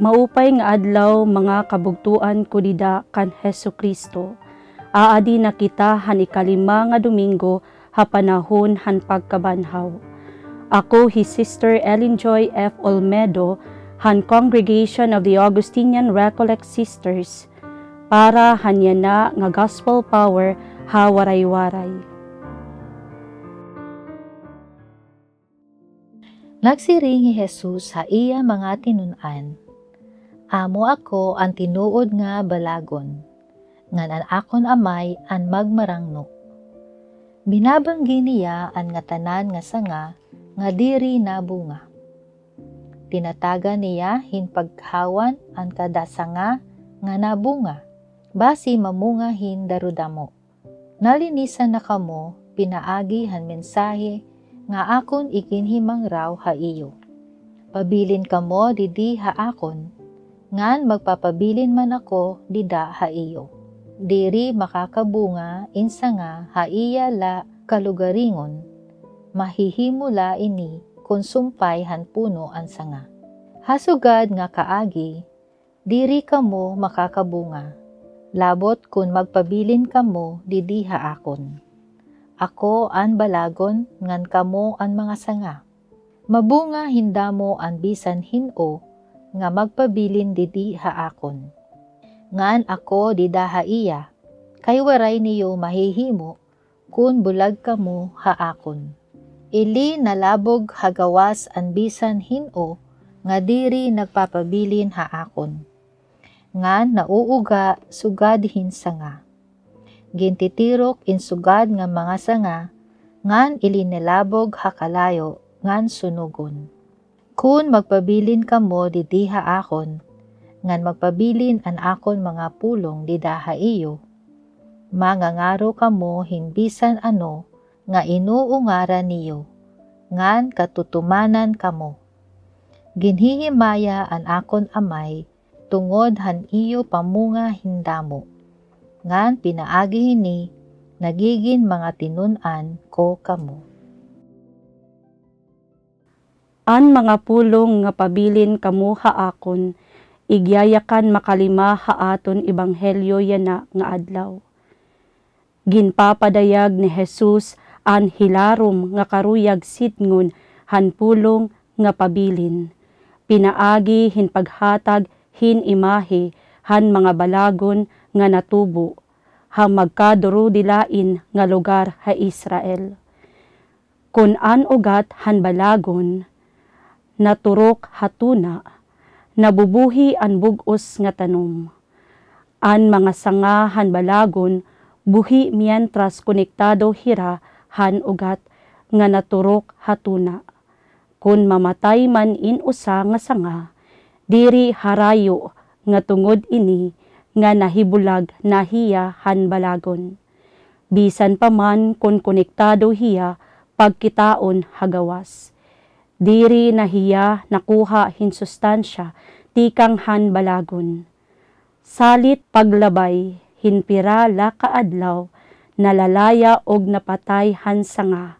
Maupay nga adlaw mga kabugtuan ko dida kan Hesukristo. Aadi na kita han ikalima nga Domingo ha panahon han pagkabanhaw. Ako hi Sister Ellen Joy F. Olmedo han Congregation of the Augustinian Recollect Sisters para hanya na nga gospel power ha waray-waray. Nagsiring ni Jesus ha iya mga tinunan. Amo ako ang tinuod nga balagon, ngan an akon amay an magmarangnok. Binabanggi niya an nga tanan nga sanga, nga diri na bunga. Tinataga niya hinpaghawan an kada sanga nga nabunga, basi mamunga hin darudamo. Nalinisan na kamo, pinaagi han mensahe, nga akon ikinhimang raw ha iyo. Pabilin kamo didi ha akon, ngan magpapabilin man ako dida ha iyo. Diri makakabunga insa nga ha iya la kalugaringon, mahihimula ini kung sumpay han puno an sanga. Hasugad nga kaagi, diri kamo makakabunga, labot kun magpabilin kamo didi ha akon. Ako an balagon ngan kamo an mga sanga. Mabunga hindamo an bisan hino, nga magpabilin didi ha akon. Ngan ako dida ha iya, kay waray niyo mahihimo, kun bulag kamo ha akon. Ili nalabog hagawas an bisan hino, nga diri nagpapabilin ha akon. Ngan nauuga sugad hin sanga. Gintitirok in sugad nga mga sanga, ngan ili nalabog ha kalayo, ngan sunugon. Kun magpabilin kamo didi ha akon, ngan magpabilin an akon mga pulong dida ha iyo, mangangaro kamo hinbisan ano nga inuungara niyo, ngan katutumanan kamo. Ginhihimaya an akon amay, tungod han iyo pamunga hindamo, ngan pinaagi hini, nagigin mga tinunan ko kamo. An mga pulong nga pabilin kamo ha akon, igyayakan makalima ha aton ebanghelyo yana nga adlaw. Ginpapadayag ni Jesus an hilarom nga karuyag sidngon han pulong nga pabilin. Pinaagi hin paghatag hin imahe han mga balagon nga natubo, ha magkaduro dilain nga lugar ha Israel. Kun an ugat han balagon, naturok hatuna, nabubuhi an bugos nga tanom. An mga sangahan balagon, buhi mientras konektado hira han ugat nga naturok hatuna. Kun mamatay man inusa nga sanga, diri harayo nga tungod ini nga nahibulag nahiya han balagon. Bisan pa man kun konektado hiya pagkitaon hagawas. Diri nahiya nakuha hin sustansya tikang han balagon. Salit paglabay hinpira la kaadlaw nalalaya og napatay han sanga.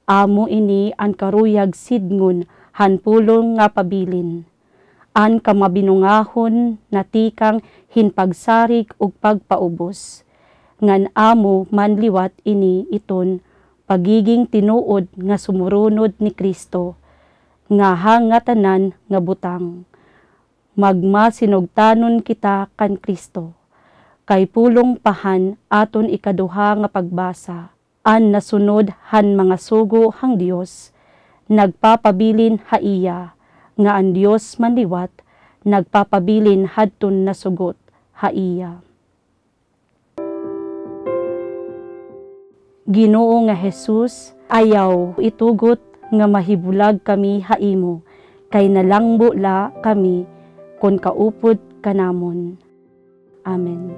Amo ini an karuyag sidngon han pulong nga pabilin. An kamabinungahon na tikang hinpagsarig og pagpaubos. Ngan amo manliwat ini iton pagiging tinuod nga sumurunod ni Kristo, nga hangatanan nga butang. Magmasinugtanon kita kan Kristo, kay pulong pahan aton ikaduha nga pagbasa, an nasunod han mga sugo hang Dios, nagpapabilin ha iya, nga ang Dios manliwat, nagpapabilin hadton nasugot ha iya. Ginoo nga Jesus, ayaw itugot nga mahibulag kami haimo, kay nalangbo la kami, kon kaupod kanamon. Amen.